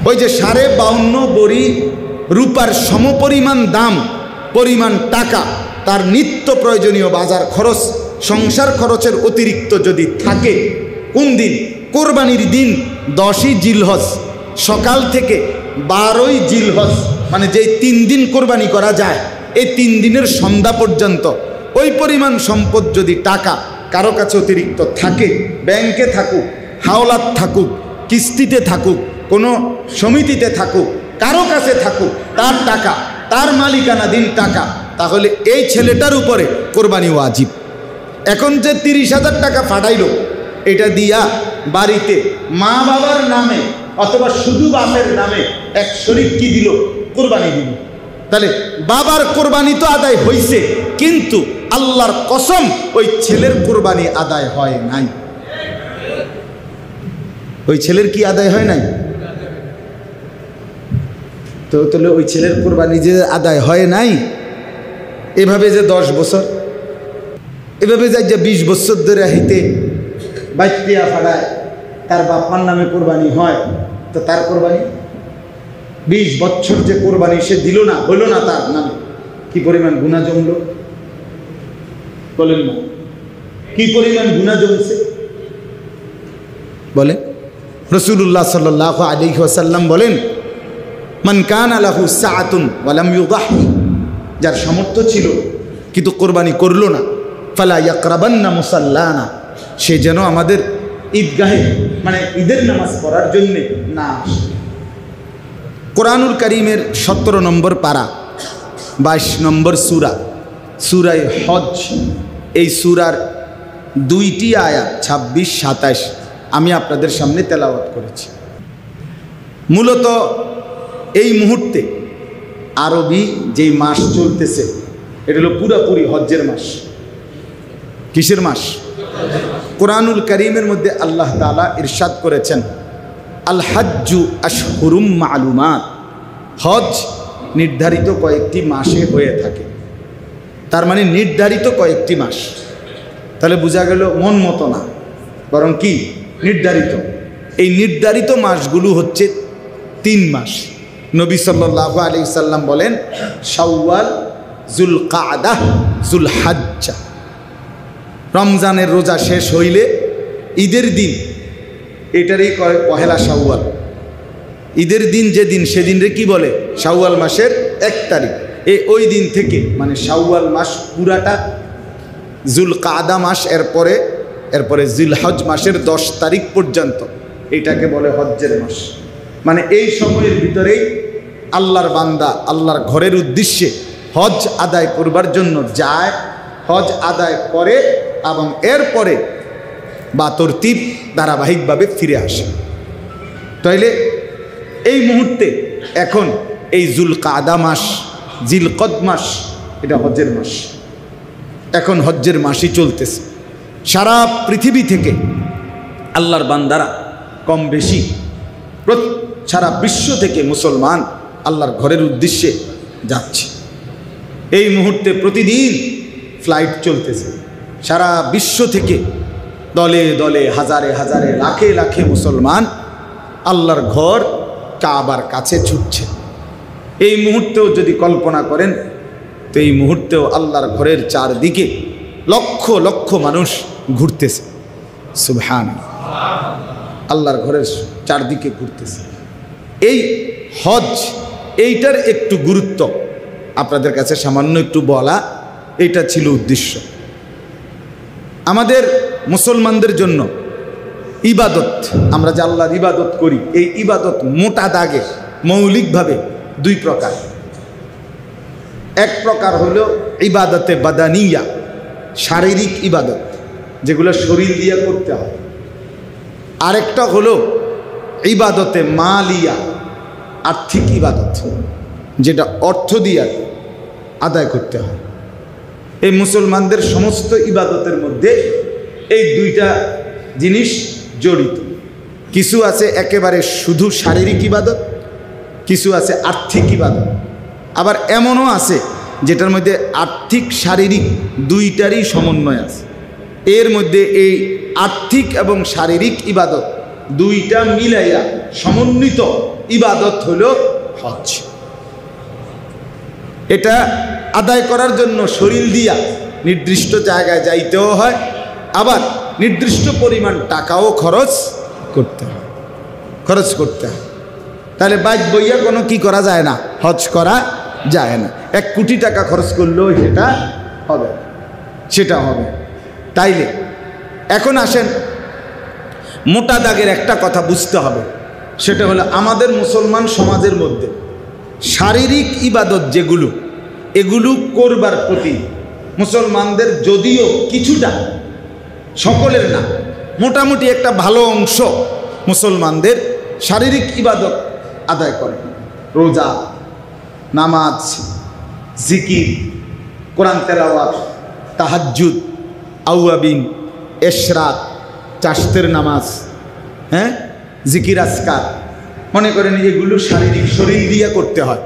ওই যে 52.5 বড়ি রূপার সমপরিমাণ দাম পরিমাণ টাকা তার নিত্য প্রয়োজনীয় বাজার খরচ সংসার খরচের অতিরিক্ত যদি থাকে, কোন দিন? কোরবানির দিন 10ই জিলহজ সকাল থেকে 12ই জিলহজ, মানে যেই 3 দিন কোরবানি করা যায়, এই 3 দিনের সন্ধ্যা পর্যন্ত ওই পরিমাণ সম্পদ যদি টাকা কারো কাছে অতিরিক্ত থাকে, ব্যাংকে থাকুক, হাওলাত থাকুক, কিস্তিতে থাকুক, কোনো সমিতিতে থাকুক, কারো কাছে থাকুক, তার টাকা, তার মালিকানাধীন টাকা, তাহলে এই ছেলেটার উপরে কোরবানি ওয়াজিব। এখন যে 30,000 টাকা ফাটাইল, এটা দিয়া বাড়িতে মা বাবার নামে অথবা শুধু বাপের নামে এক শরীক কি দিল? কোরবানি দিল। তাহলে বাবার কোরবানি তো আদায় হইছে, কিন্তু আল্লাহর কসম ওই ছেলের কোরবানি আদায় হয় নাই। ওই ছেলের কি আদায় হয় নাই? তো তাহলে ওই ছেলের কোরবানি যে আদায় হয় নাই, এভাবে যে 10 বছর, এভাবে যাই যে 20 বছর ধরে হাইতে বাইতিয়া ফাড়ায় তার বাপার নামে কোরবানি হয়, তো তার কোরবানি 20 বছর যে কোরবানি সে দিল না, হইল না তার নামে, কি পরিমাণ গুনাহ জমল বলেন না? কি পরিমাণ গুনাহ জমছে বলে? রাসূলুল্লাহ সাল্লাল্লাহু আলাইহি ওয়াসাল্লাম বলেন, মান কানা লাহু সাআতুন ওয়া লাম ইউদাহি, যার সামর্থ্য ছিল কিন্তু কোরবানি করলো না, ফালা ইয়াকরাবান্না মুসাল্লানা, সে যেন আমাদের ঈদগাহে মানে ঈদের নামাজ পড়ার জন্য না আসে। কোরআনুল কারীমের 17 নম্বর পারা 22 নম্বর সূরা, সূরায়ে হজ, এই সূরার 2টি আয়াত 26-27 আমি আপনাদের সামনে তেলাওয়াত করেছি। মূলত এই মুহূর্তে আরবি যেই মাস চলতেছে, এটা হলো পুরাপুরি হজ্জের মাস। কিসের মাস? কোরআনুল কারীমের মধ্যে আল্লাহ তাআলা ইরশাদ করেছেন, আল হাজ্জু আশহুরুম মালুমাত, হজ নির্ধারিত কয়েকটি মাসে হয়ে থাকে। তার মানে নির্ধারিত কয়েকটি মাস। তাহলে বোঝা গেল মন মতো না, বরং কি নির্ধারিত। এই নির্ধারিত মাসগুলো হচ্ছে 3 মাস। নবী সাল্লাল্লাহু আলাইহি সাল্লাম বলেন, শাওয়াল, যুলকাআদাহ, যুলহাজ্জা। রমজানের রোজা শেষ হইলে ঈদের দিন, এটারই কয় পহেলা শাওয়াল। ঈদের দিন যেদিন, সেদিনরে কি বলে? শাওয়াল মাসের 1 তারিখ। ওই দিন থেকে মানে শাওয়াল মাস পুরাটা, যুলকাআদা মাস, এরপরে জিলহজ মাসের 10 তারিখ পর্যন্ত এটাকে বলে হজ্জের মাস। মানে এই সময়ের ভিতরেই আল্লাহর বান্দা আল্লাহর ঘরের উদ্দেশ্যে হজ আদায় করবার জন্য যায়, হজ আদায় করে এবং এরপরে বা তরতিব ধারাবাহিকভাবে ফিরে আসে। তাইলে এই মুহূর্তে এখন এই যুলকাআদা মাস, জিলকদ মাস, এটা হজ্জের মাস। এখন হজ্জের মাসই চলতেছে। সারা পৃথিবী থেকে আল্লাহর বান্দারা কম বেশি সারা বিশ্ব থেকে মুসলমান আল্লাহর ঘরের উদ্দেশ্যে যাচ্ছে। এই মুহূর্তে প্রতিদিন ফ্লাইট চলতেছে। সারা বিশ্ব থেকে দলে দলে, হাজারে হাজারে, লাখে লাখে মুসলমান আল্লাহর ঘর কাবার কাছে ছুটছে। এই মুহূর্তেও যদি কল্পনা করেন, তো এই মুহূর্তেও আল্লাহর ঘরের চারদিকে লক্ষ লক্ষ মানুষ ঘুরতেছে। সুবহানাল্লাহ, আল্লাহর ঘরের চারদিকে ঘুরতেছে। এই হজ, এইটার একটু গুরুত্ব আপনাদের কাছে সামান্য একটু বলা, এটা ছিল উদ্দেশ্য। আমাদের মুসলমানদের জন্য ইবাদত, আমরা যে আল্লাহর ইবাদত করি, এই ইবাদত মোটা দাগে মৌলিকভাবে 2 প্রকার। এক প্রকার হলো ইবাদতে বাদানিয়া, শারীরিক ইবাদত, যেগুলো শরীর দিয়ে করতে হয়। আরেকটা হলো ইবাদতে মালিয়া, আর্থিক ইবাদত, যেটা অর্থ দিয়ে আদায় করতে হয়। এই মুসলমানদের সমস্ত ইবাদতের মধ্যে এই 2টা জিনিস জড়িত। কিছু আছে একেবারে শুধু শারীরিক ইবাদত, কিছু আছে আর্থিক ইবাদত, আবার এমনও আছে যেটার মধ্যে আর্থিক শারীরিক 2টারই সমন্বয় আছে। এর মধ্যে এই আর্থিক এবং শারীরিক ইবাদত 2টা মিলাইয়া সমন্বিত ইবাদত হলো হজ। এটা আদায় করার জন্য শরীর দিয়া নির্দিষ্ট জায়গায় যাইতেও হয়, আবার নির্দিষ্ট পরিমাণ টাকাও খরচ করতে হয়। তাহলে বাইক বইয়া কোনো কি করা যায় না, হজ করা যায় না। 1 কোটি টাকা খরচ করলেও সেটা হবে। তাইলে এখন আসেন, মোটা দাগের একটা কথা বুঝতে হবে, সেটা হলো আমাদের মুসলমান সমাজের মধ্যে শারীরিক ইবাদত যেগুলো, এগুলো করবার প্রতি মুসলমানদের যদিও কিছুটা, সকলের না, মোটামুটি একটা ভালো অংশ মুসলমানদের শারীরিক ইবাদত আদায় করে। রোজা, নামাজ, জিকির, কোরআন তেলাওয়াত, তাহাজ্জুদ, আউয়াবিন, এশরাক, চাশতের নামাজ, জিকির আজকার, মনে করেন এগুলো শারীরিক শরীর দিয়ে করতে হয়,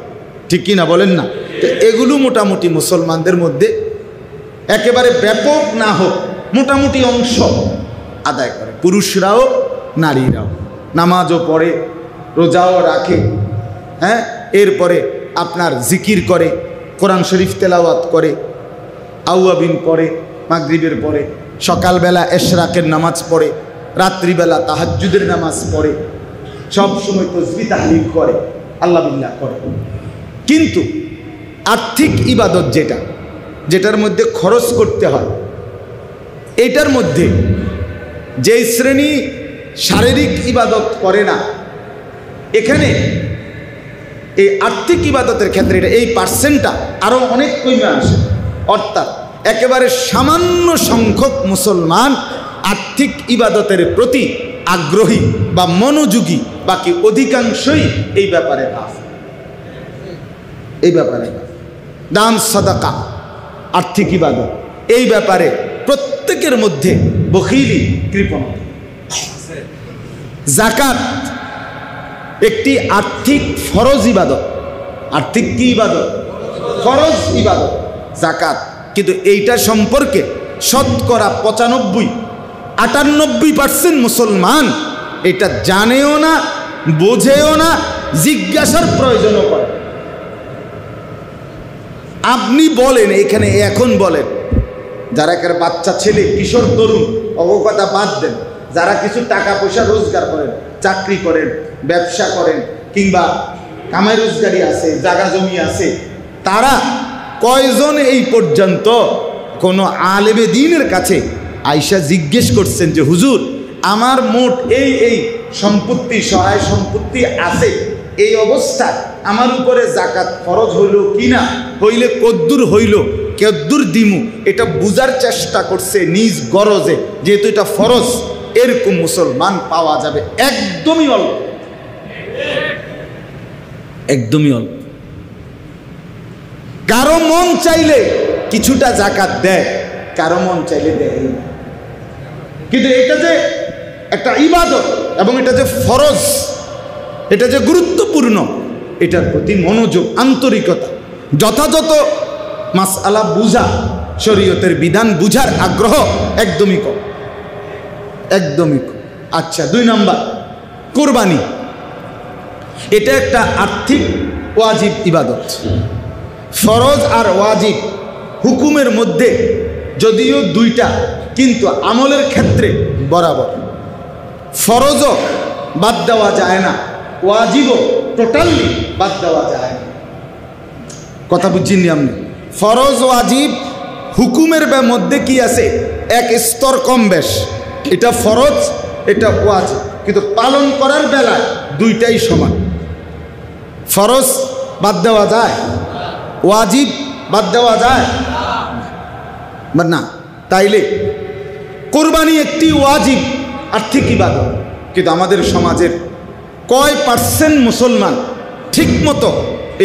ঠিক কি না বলেন না? তো এগুলো মোটামুটি মুসলমানদের মধ্যে একেবারে ব্যাপক না হোক, মোটামুটি অংশ আদায় করে, পুরুষরাও নারীরাও। নামাজও পড়ে, রোজাও রাখে, এরপরে আপনার জিকির করে, কোরআন শরীফ তেলাওয়াত করে, আউয়াবিন পড়ে, মাগরিবের পরে, সকালবেলা এশরাকের নামাজ পড়ে, রাত্রিবেলা তাহাজ্জুদের নামাজ পড়ে, সব সময় তাসবিহ তাহলিল করে, আল্লাহ বিল্লাহ করে। কিন্তু আর্থিক ইবাদত যেটার মধ্যে খরচ করতে হয়, এটার মধ্যে যে শ্রেণী শারীরিক ইবাদত করে না, এখানে এই আর্থিক ইবাদতের ক্ষেত্রে এই পার্সেন্টটা আরও অনেক কমে আসে। অর্থাৎ একেবারে সামান্য সংখ্যক মুসলমান আর্থিক ইবাদতের প্রতি আগ্রহী বা মনোযোগী, বাকি অধিকাংশই এই ব্যাপারে দান, সাদাকা, আর্থিক ইবাদত, এই ব্যাপারে প্রত্যেকের মধ্যে বখিলি, কৃপণতা। যাকাত একটি আর্থিক ফরজ ইবাদত। আর্থিক কি ইবাদত? ফরজ ইবাদত যাকাত। কিন্তু এইটা সম্পর্কে শতকরা 95-98% মুসলমান এটা জানেও না, বোঝেও না, জিজ্ঞাসার প্রয়োজনও করে। আপনি বলেন এখানে, এখন বলেন, যারা এখানে বাচ্চা ছেলে, কিশোর তরুণ, অবকথা বাদ দেন, যারা কিছু টাকা পয়সা রোজগার করেন, চাকরি করেন, ব্যবসা করেন, কিংবা কামাই রোজগারি আছে, জায়গা জমি আছে, তারা কয়জন এই পর্যন্ত কোনো আলেমে দ্বীনের কাছে আইসা জিজ্ঞেস করছেন যে হুজুর, আমার মোট এই সম্পত্তি, সহায় সম্পত্তি আছে, এই অবস্থায় আমার উপরে যাকাত ফরজ হইল কিনা, হইলে কদ্দুর হইল, কদ্দুর দিমু, এটা বুঝার চেষ্টা করছে নিজ গরজে, যেহেতু এটা ফরজ। এরকম মুসলমান পাওয়া যাবে একদমই অল্প, একদমই অল্প। কারো মন চাইলে কিছুটা যাকাত দেয়, কারো মন চাইলে দেয় না। কিন্তু এটা যে একটা ইবাদত এবং এটা যে ফরজ, এটা যে গুরুত্বপূর্ণ, এটার প্রতি মনোযোগ, আন্তরিকতা, যথাযথ মাসআলা বুঝা, শরীয়তের বিধান বুঝার আগ্রহ একদমই কম, একদমই কম। আচ্ছা, 2 নম্বর, কুরবানি। এটা একটা আর্থিক ওয়াজিব ইবাদত। ফরজ আর ওয়াজিব হুকুমের মধ্যে যদিও 2টা, কিন্তু আমলের ক্ষেত্রে বরাবর। ফরজও বাদ দেওয়া যায় না, ওয়াজিবও টোটালি বাদ দেওয়া যায় না। কথা বুঝছেন আপনি? ফরজ ওয়াজিব হুকুমের মধ্যে কি আছে, এক স্তর কম বেশ। এটা ফরজ, এটা ওয়াজিব, কিন্তু পালন করার বেলায় 2টাই সমান। ফরজ বাদ দেওয়া যায়, ওয়াজিব বাদ দেওয়া যায় না। তাইলে কোরবানি একটি ওয়াজিব আর্থিক ইবাদত, কিন্তু আমাদের সমাজের কয় % মুসলমান ঠিক মতো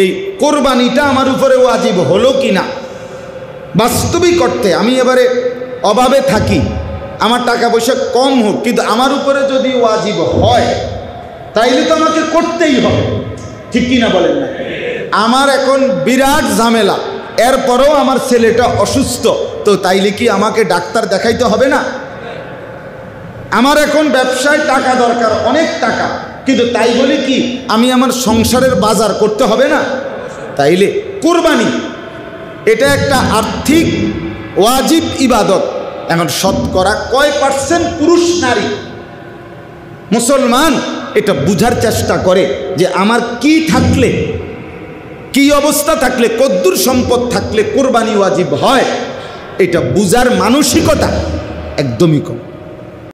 এই কোরবানিটা আমার উপরে ওয়াজিব হলো কি না বাস্তবিক অর্থে, আমি এবারে অভাবে থাকি, আমার টাকা পয়সা কম হোক, কিন্তু আমার উপরে যদি ওয়াজিব হয় তাইলে তো আমাকে করতেই হবে, ঠিক কি না বলেন না? আমার এখন বিরাট ঝামেলা, এরপরেও আমার ছেলেটা অসুস্থ, তো তাইলে কি আমাকে ডাক্তার দেখাইতে হবে না? আমার এখন ব্যবসায় টাকা দরকার, অনেক টাকা, কিন্তু তাই বলে কি আমি আমার সংসারের বাজার করতে হবে না? তাইলে কুরবানি এটা একটা আর্থিক ওয়াজিব ইবাদত। এখন শতকরা কয় পার্সেন্ট পুরুষ নারী মুসলমান এটা বুঝার চেষ্টা করে যে আমার কি থাকলে, কি অবস্থা থাকলে, কদ্দুর সম্পদ থাকলে কুরবানি ওয়াজিব হয়, এটা বুঝার মানসিকতা একদমই কম।